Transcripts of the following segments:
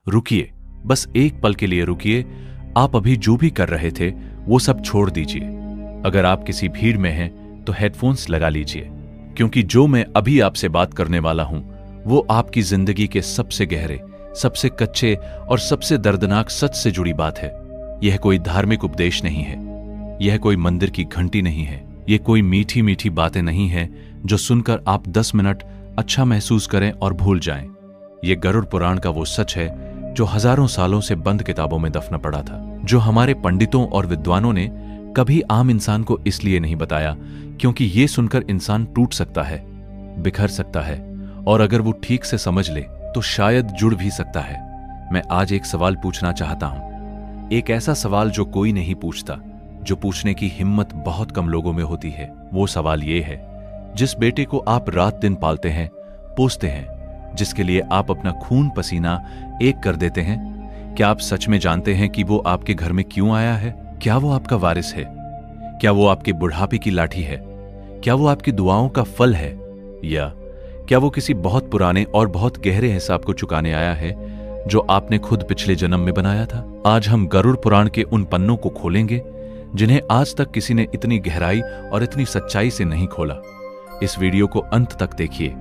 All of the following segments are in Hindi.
रुकिए, बस एक पल के लिए रुकिए। आप अभी जो भी कर रहे थे वो सब छोड़ दीजिए। अगर आप किसी भीड़ में हैं तो हेडफोन्स लगा लीजिए, क्योंकि जो मैं अभी आपसे बात करने वाला हूं वो आपकी जिंदगी के सबसे गहरे, सबसे कच्चे और सबसे दर्दनाक सच से जुड़ी बात है। यह कोई धार्मिक उपदेश नहीं है, यह कोई मंदिर की घंटी नहीं है, यह कोई मीठी मीठी बातें नहीं है जो सुनकर आप 10 मिनट अच्छा महसूस करें और भूल जाएं। यह गरुड़ पुराण का वो सच है जो हजारों सालों से बंद किताबों में दफना पड़ा था, जो हमारे पंडितों और विद्वानों ने कभी आम इंसान को इसलिए नहीं बताया क्योंकि ये सुनकर इंसान टूट सकता है, बिखर सकता है, और अगर वो ठीक से समझ ले तो शायद जुड़ भी सकता है। मैं आज एक सवाल पूछना चाहता हूं, एक ऐसा सवाल जो कोई नहीं पूछता, जो पूछने की हिम्मत बहुत कम लोगों में होती है। वो सवाल ये है, जिस बेटे को आप रात दिन पालते हैं, पोसते हैं, जिसके लिए आप अपना खून पसीना एक कर देते हैं, क्या आप सच में जानते हैं कि वो आपके घर में क्यों आया है? क्या वो आपका वारिस है? क्या वो आपके बुढ़ापे की लाठी है? क्या वो आपकी दुआओं का फल है? या क्या वो किसी बहुत पुराने और बहुत गहरे हिसाब को चुकाने आया है जो आपने खुद पिछले जन्म में बनाया था? आज हम गरुड़ पुराण के उन पन्नों को खोलेंगे जिन्हें आज तक किसी ने इतनी गहराई और इतनी सच्चाई से नहीं खोला। इस वीडियो को अंत तक देखिए,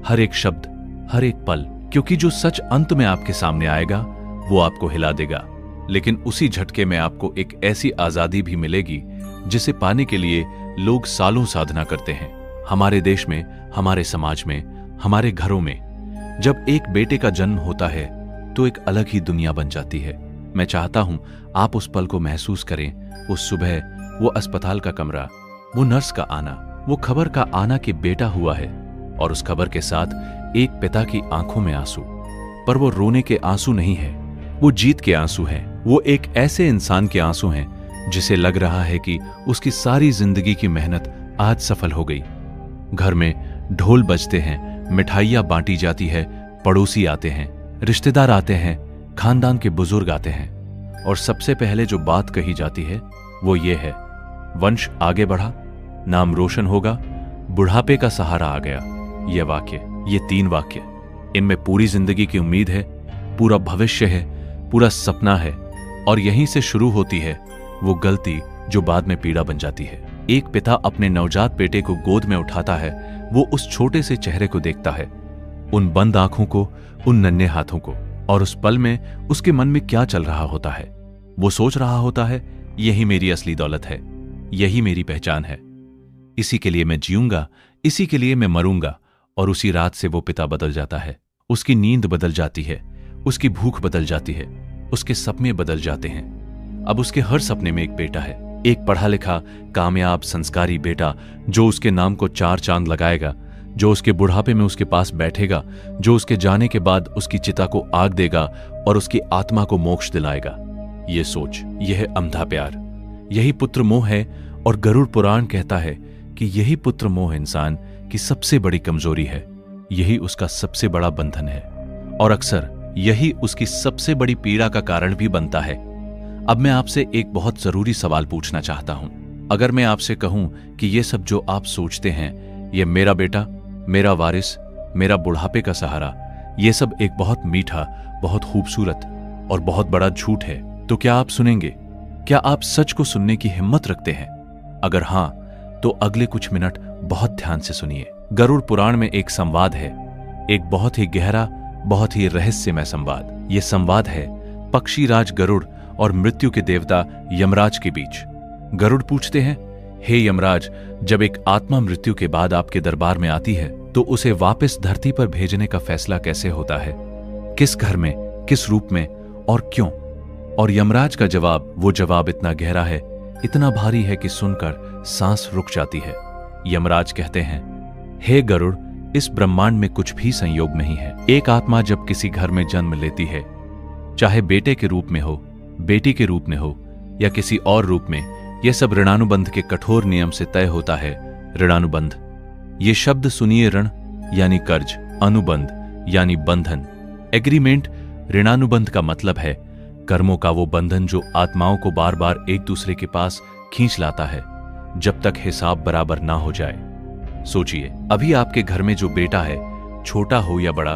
हर एक शब्द, हर एक पल, क्योंकि जो सच अंत में आपके सामने आएगा वो आपको हिला देगा, लेकिन उसी झटके में आपको एक ऐसी आजादी भी मिलेगी जिसे पाने के लिए लोग सालों साधना करते हैं। हमारे देश में, हमारे समाज में, हमारे घरों में जब एक बेटे का जन्म होता है तो एक अलग ही दुनिया बन जाती है। मैं चाहता हूं आप उस पल को महसूस करें, उस सुबह, वो अस्पताल का कमरा, वो नर्स का आना, वो खबर का आना कि बेटा हुआ है, और उस खबर के साथ एक पिता की आंखों में आंसू। पर वो रोने के आंसू नहीं है, वो जीत के आंसू हैं। वो एक ऐसे इंसान के आंसू हैं जिसे लग रहा है कि उसकी सारी जिंदगी की मेहनत आज सफल हो गई। घर में ढोल बजते हैं, मिठाइयां बांटी जाती है, पड़ोसी आते हैं, रिश्तेदार आते हैं, खानदान के बुजुर्ग आते हैं, और सबसे पहले जो बात कही जाती है वो ये है, वंश आगे बढ़ा, नाम रोशन होगा, बुढ़ापे का सहारा आ गया। ये वाक्य, ये 3 वाक्य, इनमें पूरी जिंदगी की उम्मीद है, पूरा भविष्य है, पूरा सपना है, और यहीं से शुरू होती है वो गलती जो बाद में पीड़ा बन जाती है। एक पिता अपने नवजात बेटे को गोद में उठाता है, वो उस छोटे से चेहरे को देखता है, उन बंद आंखों को, उन नन्हे हाथों को, और उस पल में उसके मन में क्या चल रहा होता है? वो सोच रहा होता है, यही मेरी असली दौलत है, यही मेरी पहचान है, इसी के लिए मैं जीऊंगा, इसी के लिए मैं मरूंगा। और उसी रात से वो पिता बदल जाता है, उसकी नींद बदल जाती है, उसकी भूख बदल जाती है, उसके सपने बदल जाते हैं। अब उसके हर सपने में एक बेटा है, एक पढ़ा लिखा, कामयाब, संस्कारी बेटा जो उसके नाम को 4 चांद लगाएगा, जो उसके बुढ़ापे में उसके पास बैठेगा, जो उसके जाने के बाद उसकी चिता को आग देगा और उसकी आत्मा को मोक्ष दिलाएगा। ये सोच, यह है अंधा प्यार, यही पुत्र मोह है। और गरुड़ पुराण कहता है कि यही पुत्र मोह इंसान की सबसे बड़ी कमजोरी है, यही उसका सबसे बड़ा बंधन है, और अक्सर यही उसकी सबसे बड़ी पीड़ा का कारण भी बनता है। अब मैं आपसे एक बहुत जरूरी सवाल पूछना चाहता हूं। अगर मैं आपसे कहूं कि ये सब जो आप सोचते हैं, ये मेरा बेटा, मेरा वारिस, मेरा बुढ़ापे का सहारा, ये सब एक बहुत मीठा, बहुत खूबसूरत और बहुत बड़ा झूठ है, तो क्या आप सुनेंगे? क्या आप सच को सुनने की हिम्मत रखते हैं? अगर हां, तो अगले कुछ मिनट बहुत ध्यान से सुनिए। गरुड़ पुराण में एक संवाद है, एक बहुत ही गहरा, बहुत ही रहस्यमय संवाद। यह संवाद है पक्षीराज गरुड़ और मृत्यु के देवता यमराज के बीच। गरुड़ पूछते हैं, हे यमराज, जब एक आत्मा मृत्यु के बाद आपके दरबार में आती है तो उसे वापस धरती पर भेजने का फैसला कैसे होता है? किस घर में, किस रूप में और क्यों? और यमराज का जवाब, वो जवाब इतना गहरा है, इतना भारी है कि सुनकर सांस रुक जाती है। यमराज कहते हैं, हे गरुड़, इस ब्रह्मांड में कुछ भी संयोग नहीं है। एक आत्मा जब किसी घर में जन्म लेती है, चाहे बेटे के रूप में हो, बेटी के रूप में हो या किसी और रूप में, यह सब ऋणानुबंध के कठोर नियम से तय होता है। ऋणानुबंध, ये शब्द सुनिए, ऋण यानी कर्ज, अनुबंध यानी बंधन। एग्रीमेंट, ऋणानुबंध का मतलब है कर्मों का वो बंधन जो आत्माओं को बार बार एक दूसरे के पास खींच लाता है जब तक हिसाब बराबर ना हो जाए। सोचिए, अभी आपके घर में जो बेटा है, छोटा हो या बड़ा,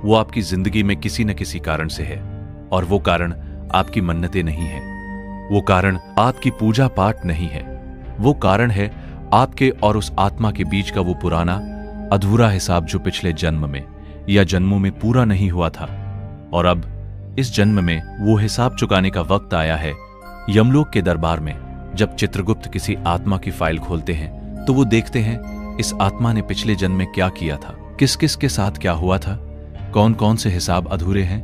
वो आपकी जिंदगी में किसी न किसी कारण से है। और वो कारण आपकी मन्नतें नहीं है, वो कारण आपकी पूजा पाठ नहीं है, वो कारण है आपके और उस आत्मा के बीच का वो पुराना अधूरा हिसाब जो पिछले जन्म में या जन्मों में पूरा नहीं हुआ था। और अब इस जन्म में वो हिसाब चुकाने का वक्त आया है। यमलोक के दरबार में जब चित्रगुप्त किसी आत्मा की फाइल खोलते हैं तो वो देखते हैं इस आत्मा ने पिछले जन्म में क्या किया था, किस किस के साथ क्या हुआ था, कौन कौन से हिसाब अधूरे हैं,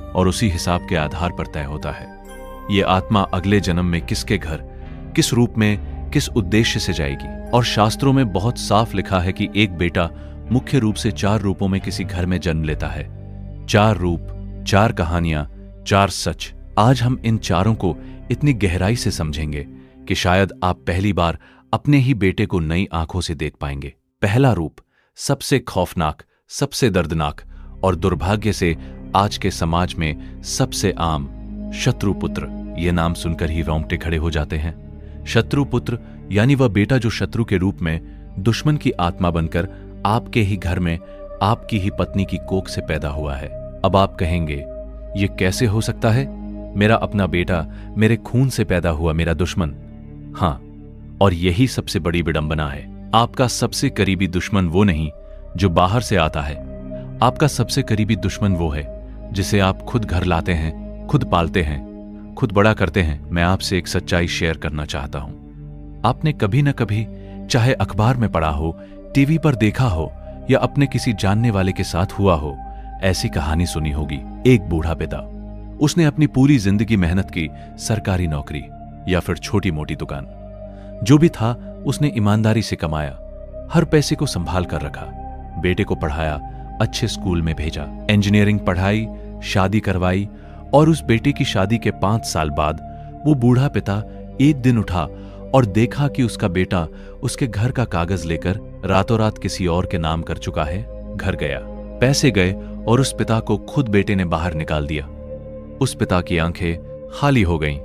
और उसी हिसाब के आधार पर तय होता है ये आत्मा अगले जन्म में किसके घर, किस रूप में, किस उद्देश्य से जाएगी। और शास्त्रों में बहुत साफ लिखा है कि एक बेटा मुख्य रूप से 4 रूपों में किसी घर में जन्म लेता है। 4 रूप, 4 कहानियां, 4 सच। आज हम इन चारों को इतनी गहराई से समझेंगे कि शायद आप पहली बार अपने ही बेटे को नई आंखों से देख पाएंगे। पहला रूप सबसे खौफनाक, सबसे दर्दनाक और दुर्भाग्य से आज के समाज में सबसे आम शत्रुपुत्र। ये नाम सुनकर ही रोंगटे खड़े हो जाते हैं। शत्रुपुत्र यानी वह बेटा जो शत्रु के रूप में दुश्मन की आत्मा बनकर आपके ही घर में आपकी ही पत्नी की कोख से पैदा हुआ है। अब आप कहेंगे ये कैसे हो सकता है? मेरा अपना बेटा मेरे खून से पैदा हुआ मेरा दुश्मन। हां, और यही सबसे बड़ी विडंबना है। आपका सबसे करीबी दुश्मन वो नहीं जो बाहर से आता है। आपका सबसे करीबी दुश्मन वो है जिसे आप खुद घर लाते हैं, खुद पालते हैं, खुद बड़ा करते हैं। मैं आपसे एक सच्चाई शेयर करना चाहता हूं। आपने कभी न कभी, चाहे अखबार में पढ़ा हो, टीवी पर देखा हो या अपने किसी जानने वाले के साथ हुआ हो, ऐसी कहानी सुनी होगी। एक बूढ़ा पिता, उसने अपनी पूरी जिंदगी मेहनत की, सरकारी नौकरी या फिर छोटी मोटी दुकान, जो भी था उसने ईमानदारी से कमाया, हर पैसे को संभाल कर रखा, बेटे को पढ़ाया, अच्छे स्कूल में भेजा, इंजीनियरिंग पढ़ाई, शादी करवाई। और उस बेटे की शादी के 5 साल बाद वो बूढ़ा पिता एक दिन उठा और देखा कि उसका बेटा उसके घर का कागज लेकर रातों रात किसी और के नाम कर चुका है। घर गया, पैसे गए और उस पिता को खुद बेटे ने बाहर निकाल दिया। उस पिता की आंखें खाली हो गईं।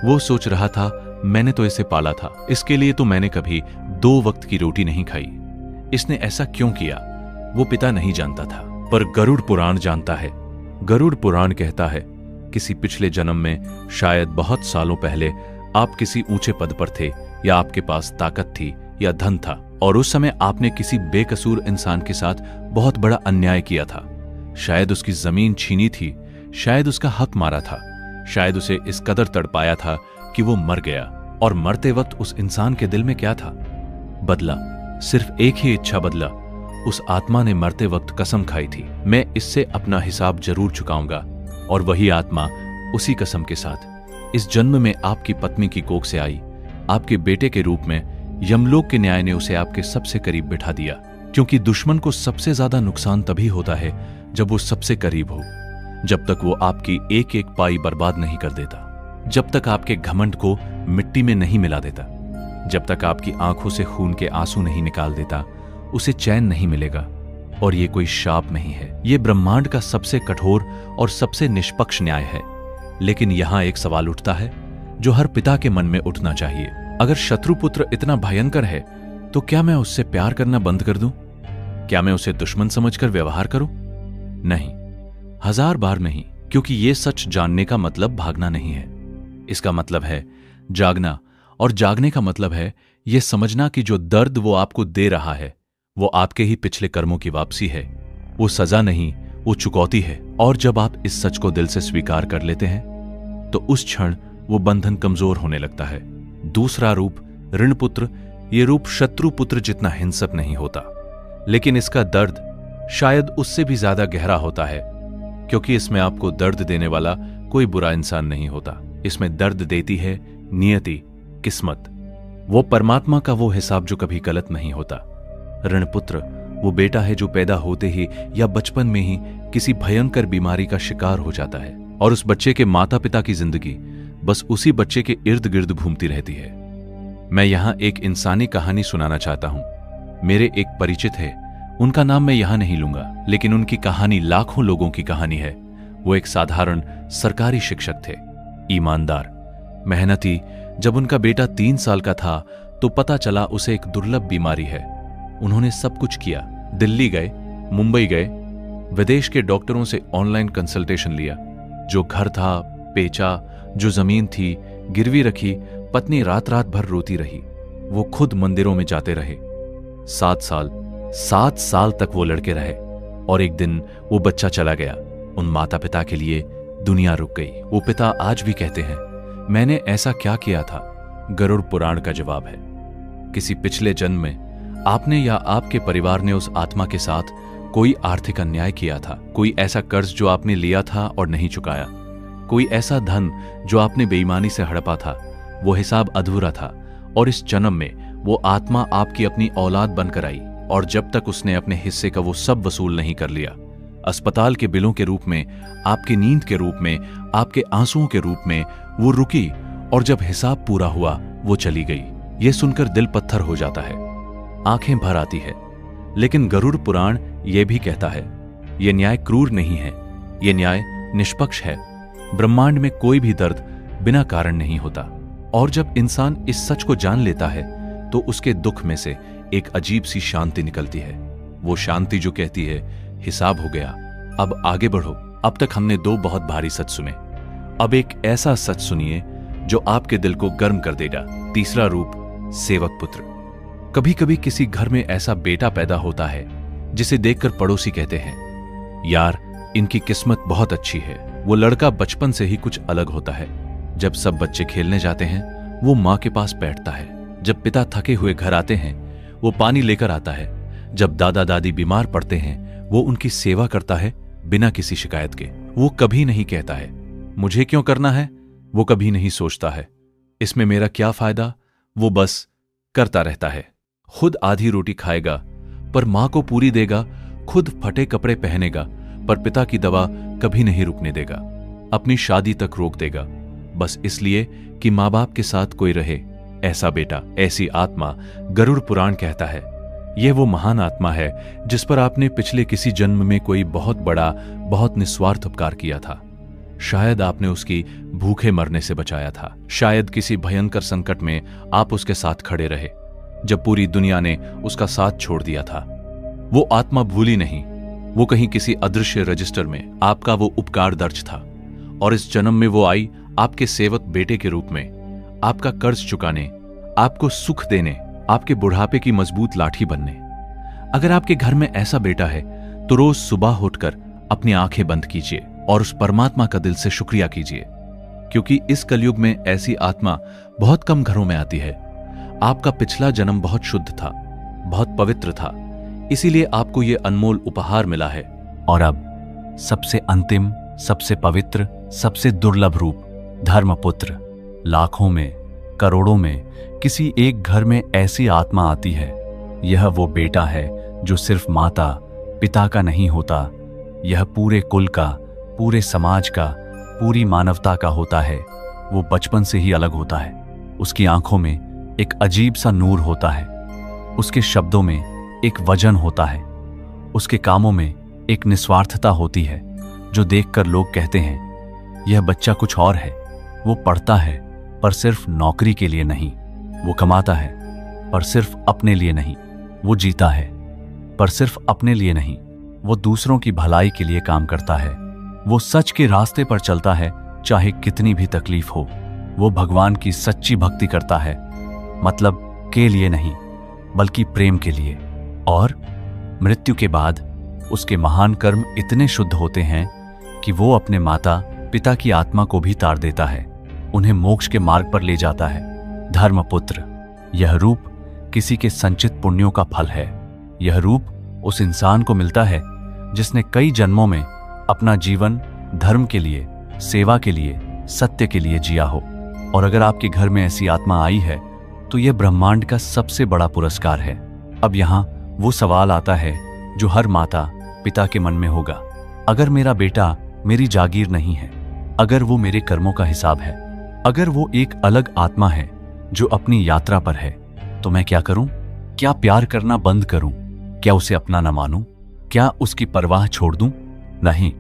वो सोच रहा था मैंने तो इसे पाला था, इसके लिए तो मैंने कभी 2 वक्त की रोटी नहीं खाई। इसने ऐसा क्यों किया? वो पिता नहीं जानता था, पर गरुड़ पुराण जानता है। गरुड़ पुराण कहता है किसी पिछले जन्म में, शायद बहुत सालों पहले, आप किसी ऊंचे पद पर थे या आपके पास ताकत थी या धन था, और उस समय आपने किसी बेकसूर इंसान के साथ बहुत बड़ा अन्याय किया था। शायद उसकी जमीन छीनी थी, शायद उसका हक मारा था, शायद उसे इस कदर तड़पाया था कि वो मर गया। और मरते वक्त उस इंसान के दिल में क्या था? बदला। सिर्फ एक ही इच्छा बदला। उस आत्मा ने मरते वक्त कसम खाई थी, मैं इससे अपना हिसाब जरूर चुकाऊंगा। और वही आत्मा उसी कसम के साथ इस जन्म में आपकी पत्नी की कोख से आई, आपके बेटे के रूप में। यमलोक के न्याय ने उसे आपके सबसे करीब बिठा दिया, क्योंकि दुश्मन को सबसे ज्यादा नुकसान तभी होता है जब वो सबसे करीब हो। जब तक वो आपकी एक एक पाई बर्बाद नहीं कर देता, जब तक आपके घमंड को मिट्टी में नहीं मिला देता, जब तक आपकी आंखों से खून के आंसू नहीं निकाल देता, उसे चैन नहीं मिलेगा। और ये कोई शाप नहीं है, ये ब्रह्मांड का सबसे कठोर और सबसे निष्पक्ष न्याय है। लेकिन यहां एक सवाल उठता है जो हर पिता के मन में उठना चाहिए। अगर शत्रुपुत्र इतना भयंकर है तो क्या मैं उससे प्यार करना बंद कर दूं? क्या मैं उसे दुश्मन समझकर व्यवहार करूं? नहीं, 1000 बार नहीं, क्योंकि ये सच जानने का मतलब भागना नहीं है। इसका मतलब है जागना, और जागने का मतलब है यह समझना कि जो दर्द वो आपको दे रहा है वो आपके ही पिछले कर्मों की वापसी है। वो सजा नहीं, वो चुकौती है। और जब आप इस सच को दिल से स्वीकार कर लेते हैं तो उस क्षण वो बंधन कमजोर होने लगता है। दूसरा रूप ऋणपुत्र, ये रूप शत्रुपुत्र जितना हिंसक नहीं होता, लेकिन इसका दर्द शायद उससे भी ज्यादा गहरा होता है, क्योंकि इसमें आपको दर्द देने वाला कोई बुरा इंसान नहीं होता। इसमें दर्द देती है नियति, किस्मत, वो परमात्मा का वो हिसाब जो कभी गलत नहीं होता। ऋणपुत्र वो बेटा है जो पैदा होते ही या बचपन में ही किसी भयंकर बीमारी का शिकार हो जाता है, और उस बच्चे के माता पिता की जिंदगी बस उसी बच्चे के इर्द गिर्द घूमती रहती है। मैं यहां एक इंसानी कहानी सुनाना चाहता हूं। मेरे एक परिचित है, उनका नाम मैं यहां नहीं लूंगा, लेकिन उनकी कहानी लाखों लोगों की कहानी है। वो एक साधारण सरकारी शिक्षक थे, ईमानदार, मेहनती। जब उनका बेटा 3 साल का था तो पता चला उसे एक दुर्लभ बीमारी है। उन्होंने सब कुछ किया, दिल्ली गए, मुंबई गए, विदेश के डॉक्टरों से ऑनलाइन कंसल्टेशन लिया, जो घर था, बेचा, जो जमीन थी गिरवी रखी, पत्नी रात रात भर रोती रही। वो खुद मंदिरों में जाते रहे। 7 साल तक वो लड़के रहे और एक दिन वो बच्चा चला गया। उन माता पिता के लिए दुनिया रुक गई। वो पिता आज भी कहते हैं, मैंने ऐसा क्या किया था? गरुड़ पुराण का जवाब है, किसी पिछले जन्म में आपने या आपके परिवार ने उस आत्मा के साथ कोई आर्थिक अन्याय किया था। कोई ऐसा कर्ज जो आपने लिया था और नहीं चुकाया, कोई ऐसा धन जो आपने बेईमानी से हड़पा था। वो हिसाब अधूरा था और इस जन्म में वो आत्मा आपकी अपनी औलाद बनकर आई और जब तक उसने अपने हिस्से का वो सब वसूल नहीं कर लिया, अस्पताल के बिलों के रूप में, आपकी नींद के रूप में, आपके आंसुओं के रूप में वो रुकी और जब हिसाब पूरा हुआ वो चली गई। ये सुनकर दिल पत्थर हो जाता है, आंखें भर आती है। लेकिन गरुड़ पुराण यह भी कहता है, यह न्याय क्रूर नहीं है, यह न्याय निष्पक्ष है। ब्रह्मांड में कोई भी दर्द बिना कारण नहीं होता और जब इंसान इस सच को जान लेता है तो उसके दुख में से एक अजीब सी शांति निकलती है। वो शांति जो कहती है, हिसाब हो गया, अब आगे बढ़ो। अब तक हमने 2 बहुत भारी सच सुने, अब एक ऐसा सच सुनिए जो आपके दिल को गर्म कर देगा। तीसरा रूप, सेवक पुत्र। कभी कभी किसी घर में ऐसा बेटा पैदा होता है जिसे देखकर पड़ोसी कहते हैं, यार इनकी किस्मत बहुत अच्छी है। वो लड़का बचपन से ही कुछ अलग होता है। जब सब बच्चे खेलने जाते हैं वो मां के पास बैठता है। जब पिता थके हुए घर आते हैं वो पानी लेकर आता है। जब दादा दादी बीमार पड़ते हैं वो उनकी सेवा करता है बिना किसी शिकायत के। वो कभी नहीं कहता है मुझे क्यों करना है, वो कभी नहीं सोचता है इसमें मेरा क्या फायदा, वो बस करता रहता है। खुद आधी रोटी खाएगा पर मां को पूरी देगा, खुद फटे कपड़े पहनेगा पर पिता की दवा कभी नहीं रुकने देगा, अपनी शादी तक रोक देगा बस इसलिए कि मां बाप के साथ कोई रहे। ऐसा बेटा, ऐसी आत्मा गरुड़ पुराण कहता है, यह वो महान आत्मा है जिस पर आपने पिछले किसी जन्म में कोई बहुत बड़ा, बहुत निस्वार्थ उपकार किया था। शायद आपने उसकी भूखे मरने से बचाया था, शायद किसी भयंकर संकट में आप उसके साथ खड़े रहे जब पूरी दुनिया ने उसका साथ छोड़ दिया था। वो आत्मा भूली नहीं, वो कहीं किसी अदृश्य रजिस्टर में आपका वो उपकार दर्ज था और इस जन्म में वो आई आपके सेवक बेटे के रूप में, आपका कर्ज चुकाने, आपको सुख देने, आपके बुढ़ापे की मजबूत लाठी बनने। अगर आपके घर में ऐसा बेटा है तो रोज सुबह उठकर अपनी आंखें बंद कीजिए और उस परमात्मा का दिल से शुक्रिया कीजिए, क्योंकि इस कलयुग में ऐसी आत्मा बहुत कम घरों में आती है। आपका पिछला जन्म बहुत शुद्ध था, बहुत पवित्र था, इसीलिए आपको यह अनमोल उपहार मिला है। और अब सबसे अंतिम, सबसे पवित्र, सबसे दुर्लभ रूप, धर्मपुत्र। लाखों में, करोड़ों में किसी एक घर में ऐसी आत्मा आती है। यह वो बेटा है जो सिर्फ माता पिता का नहीं होता, यह पूरे कुल का, पूरे समाज का, पूरी मानवता का होता है। वो बचपन से ही अलग होता है। उसकी आंखों में एक अजीब सा नूर होता है, उसके शब्दों में एक वजन होता है, उसके कामों में एक निस्वार्थता होती है जो देखकर लोग कहते हैं यह बच्चा कुछ और है। वो पढ़ता है पर सिर्फ नौकरी के लिए नहीं, वो कमाता है पर सिर्फ अपने लिए नहीं, वो जीता है पर सिर्फ अपने लिए नहीं, वो दूसरों की भलाई के लिए काम करता है। वो सच के रास्ते पर चलता है चाहे कितनी भी तकलीफ हो। वो भगवान की सच्ची भक्ति करता है, मतलब के लिए नहीं बल्कि प्रेम के लिए। और मृत्यु के बाद उसके महान कर्म इतने शुद्ध होते हैं कि वो अपने माता पिता की आत्मा को भी तार देता है, उन्हें मोक्ष के मार्ग पर ले जाता है। धर्मपुत्र, यह रूप किसी के संचित पुण्यों का फल है। यह रूप उस इंसान को मिलता है जिसने कई जन्मों में अपना जीवन धर्म के लिए, सेवा के लिए, सत्य के लिए जिया हो। और अगर आपके घर में ऐसी आत्मा आई है तो यह ब्रह्मांड का सबसे बड़ा पुरस्कार है। अब यहाँ वो सवाल आता है जो हर माता पिता के मन में होगा, अगर मेरा बेटा मेरी जागीर नहीं है, अगर वो मेरे कर्मों का हिसाब है, अगर वो एक अलग आत्मा है जो अपनी यात्रा पर है, तो मैं क्या करूं? क्या प्यार करना बंद करूं? क्या उसे अपना न मानूं? क्या उसकी परवाह छोड़ दूं? नहीं।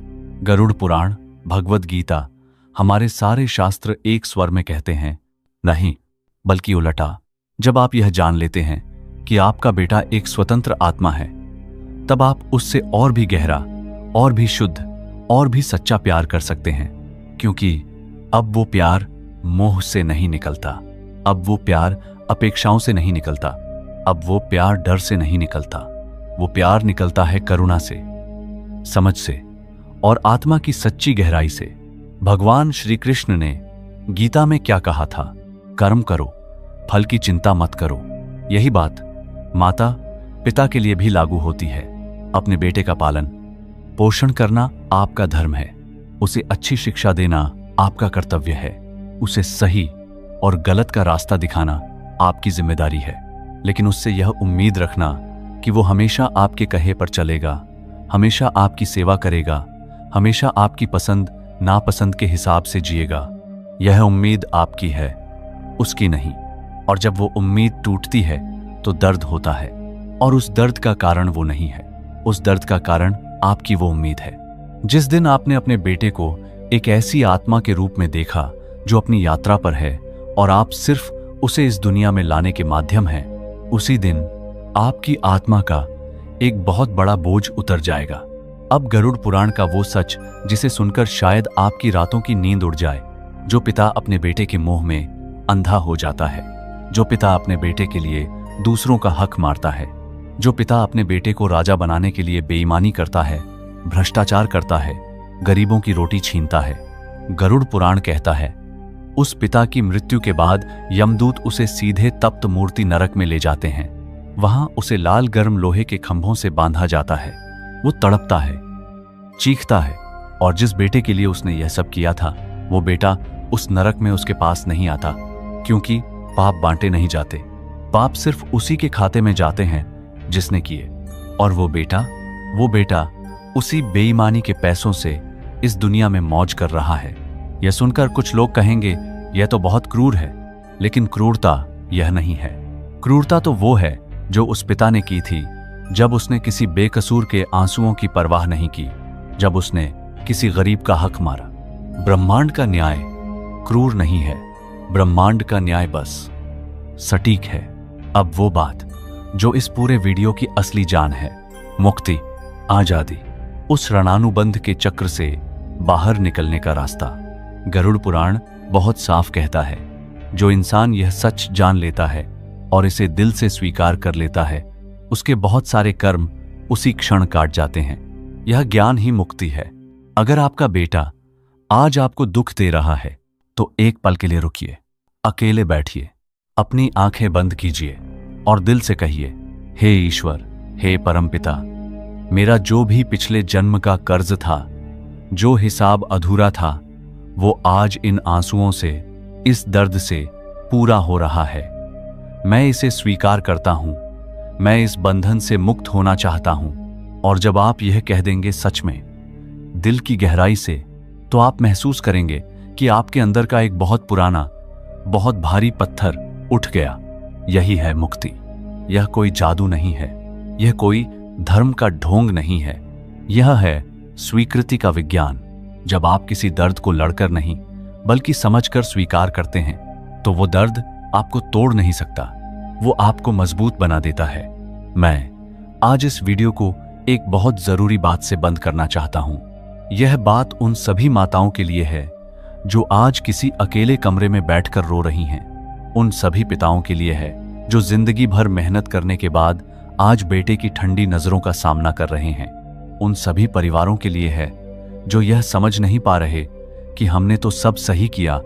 गरुड़ पुराण, भगवद गीता, हमारे सारे शास्त्र एक स्वर में कहते हैं नहीं, बल्कि उलटा। जब आप यह जान लेते हैं कि आपका बेटा एक स्वतंत्र आत्मा है, तब आप उससे और भी गहरा, और भी शुद्ध, और भी सच्चा प्यार कर सकते हैं। क्योंकि अब वो प्यार मोह से नहीं निकलता, अब वो प्यार अपेक्षाओं से नहीं निकलता, अब वो प्यार डर से नहीं निकलता। वो प्यार निकलता है करुणा से, समझ से और आत्मा की सच्ची गहराई से। भगवान श्री कृष्ण ने गीता में क्या कहा था? कर्म करो, फल की चिंता मत करो। यही बात माता पिता के लिए भी लागू होती है। अपने बेटे का पालन पोषण करना आपका धर्म है, उसे अच्छी शिक्षा देना आपका कर्तव्य है, उसे सही और गलत का रास्ता दिखाना आपकी जिम्मेदारी है। लेकिन उससे यह उम्मीद रखना कि वो हमेशा आपके कहे पर चलेगा, हमेशा आपकी सेवा करेगा, हमेशा आपकी पसंद नापसंद के हिसाब से जिएगा, यह उम्मीद आपकी है, उसकी नहीं। और जब वो उम्मीद टूटती है तो दर्द होता है, और उस दर्द का कारण वो नहीं है, उस दर्द का कारण आपकी वो उम्मीद है। जिस दिन आपने अपने बेटे को एक ऐसी आत्मा के रूप में देखा जो अपनी यात्रा पर है और आप सिर्फ उसे इस दुनिया में लाने के माध्यम हैं, उसी दिन आपकी आत्मा का एक बहुत बड़ा बोझ उतर जाएगा। अब गरुड़ पुराण का वो सच जिसे सुनकर शायद आपकी रातों की नींद उड़ जाए। जो पिता अपने बेटे के मोह में अंधा हो जाता है, जो पिता अपने बेटे के लिए दूसरों का हक मारता है, जो पिता अपने बेटे को राजा बनाने के लिए बेईमानी करता है, भ्रष्टाचार करता है, गरीबों की रोटी छीनता है। गरुड़ पुराण कहता है उस पिता की मृत्यु के बाद यमदूत उसे सीधे तप्त मूर्ति नरक में ले जाते हैं। वहां उसे लाल गर्म लोहे के खंभों से बांधा जाता है। वो तड़पता है, चीखता है, और जिस बेटे के लिए उसने यह सब किया था वो बेटा उस नरक में उसके पास नहीं आता, क्योंकि पाप बांटे नहीं जाते। पाप सिर्फ उसी के खाते में जाते हैं जिसने किए, और वो बेटा उसी बेईमानी के पैसों से इस दुनिया में मौज कर रहा है। यह सुनकर कुछ लोग कहेंगे यह तो बहुत क्रूर है, लेकिन क्रूरता यह नहीं है। क्रूरता तो वो है जो उस पिता ने की थी जब उसने किसी बेकसूर के आंसुओं की परवाह नहीं की, जब उसने किसी गरीब का हक मारा। ब्रह्मांड का न्याय क्रूर नहीं है, ब्रह्मांड का न्याय बस सटीक है। अब वो बात जो इस पूरे वीडियो की असली जान है, मुक्ति, आजादी, उस ऋणानुबंध के चक्र से बाहर निकलने का रास्ता। गरुड़ पुराण बहुत साफ कहता है, जो इंसान यह सच जान लेता है और इसे दिल से स्वीकार कर लेता है, उसके बहुत सारे कर्म उसी क्षण काट जाते हैं। यह ज्ञान ही मुक्ति है। अगर आपका बेटा आज आपको दुख दे रहा है तो एक पल के लिए रुकिए, अकेले बैठिए, अपनी आंखें बंद कीजिए और दिल से कहिए, हे ईश्वर, हे परमपिता, मेरा जो भी पिछले जन्म का कर्ज था, जो हिसाब अधूरा था, वो आज इन आंसुओं से, इस दर्द से पूरा हो रहा है। मैं इसे स्वीकार करता हूं, मैं इस बंधन से मुक्त होना चाहता हूं। और जब आप यह कह देंगे सच में, दिल की गहराई से, तो आप महसूस करेंगे कि आपके अंदर का एक बहुत पुराना, बहुत भारी पत्थर उठ गया। यही है मुक्ति। यह कोई जादू नहीं है, यह कोई धर्म का ढोंग नहीं है, यह है स्वीकृति का विज्ञान। जब आप किसी दर्द को लड़कर नहीं बल्कि समझकर स्वीकार करते हैं, तो वो दर्द आपको तोड़ नहीं सकता, वो आपको मजबूत बना देता है। मैं आज इस वीडियो को एक बहुत जरूरी बात से बंद करना चाहता हूं। यह बात उन सभी माताओं के लिए है जो आज किसी अकेले कमरे में बैठकर रो रही हैं, उन सभी पिताओं के लिए है जो जिंदगी भर मेहनत करने के बाद आज बेटे की ठंडी नजरों का सामना कर रहे हैं, उन सभी परिवारों के लिए है जो यह समझ नहीं पा रहे कि हमने तो सब सही किया,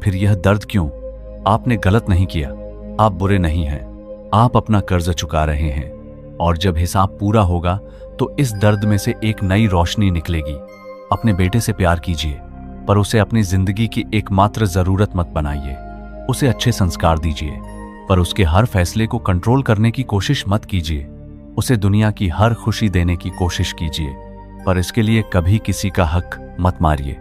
फिर यह दर्द क्यों? आपने गलत नहीं किया, आप बुरे नहीं हैं, आप अपना कर्ज चुका रहे हैं, और जब हिसाब पूरा होगा तो इस दर्द में से एक नई रोशनी निकलेगी। अपने बेटे से प्यार कीजिए, पर उसे अपनी जिंदगी की एकमात्र जरूरत मत बनाइए। उसे अच्छे संस्कार दीजिए, पर उसके हर फैसले को कंट्रोल करने की कोशिश मत कीजिए। उसे दुनिया की हर खुशी देने की कोशिश कीजिए, पर इसके लिए कभी किसी का हक मत मारिए,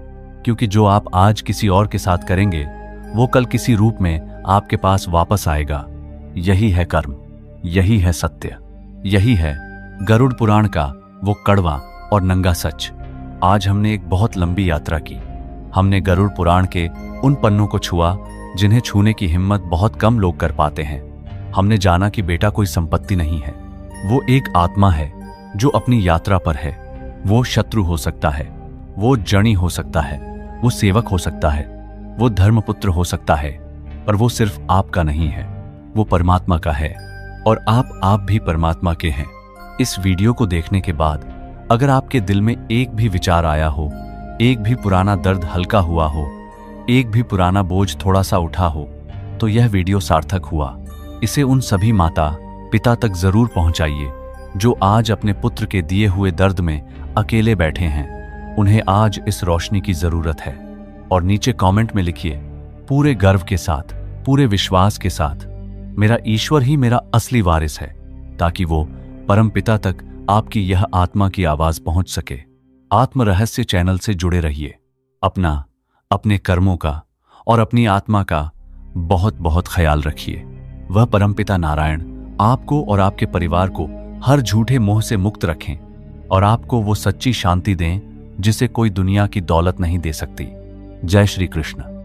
क्योंकि जो आप आज किसी और के साथ करेंगे वो कल किसी रूप में आपके पास वापस आएगा। यही है कर्म, यही है सत्य, यही है गरुड़ पुराण का वो कड़वा और नंगा सच। आज हमने एक बहुत लंबी यात्रा की। हमने गरुड़ पुराण के उन पन्नों को छुआ जिन्हें छूने की हिम्मत बहुत कम लोग कर पाते हैं। हमने जाना कि बेटा कोई संपत्ति नहीं है, वो एक आत्मा है जो अपनी यात्रा पर है। वो शत्रु हो सकता है, वो जनी हो सकता है, वो सेवक हो सकता है, वो धर्मपुत्र हो सकता है, पर वो सिर्फ आपका नहीं है, वो परमात्मा का है और आप भी परमात्मा के हैं। इस वीडियो को देखने के बाद अगर आपके दिल में एक भी विचार आया हो, एक भी पुराना दर्द हल्का हुआ हो, एक भी पुराना बोझ थोड़ा सा उठा हो, तो यह वीडियो सार्थक हुआ। इसे उन सभी माता पिता तक जरूर पहुंचाइए जो आज अपने पुत्र के दिए हुए दर्द में अकेले बैठे हैं। उन्हें आज इस रोशनी की जरूरत है। और नीचे कमेंट में लिखिए पूरे गर्व के साथ, पूरे विश्वास के साथ, मेरा ईश्वर ही मेरा असली वारिस है, ताकि वो परम पिता तक आपकी यह आत्मा की आवाज पहुंच सके। आत्म रहस्य चैनल से जुड़े रहिए। अपना, अपने कर्मों का और अपनी आत्मा का बहुत बहुत ख्याल रखिए। वह परमपिता नारायण आपको और आपके परिवार को हर झूठे मोह से मुक्त रखें और आपको वो सच्ची शांति दें जिसे कोई दुनिया की दौलत नहीं दे सकती। जय श्री कृष्ण।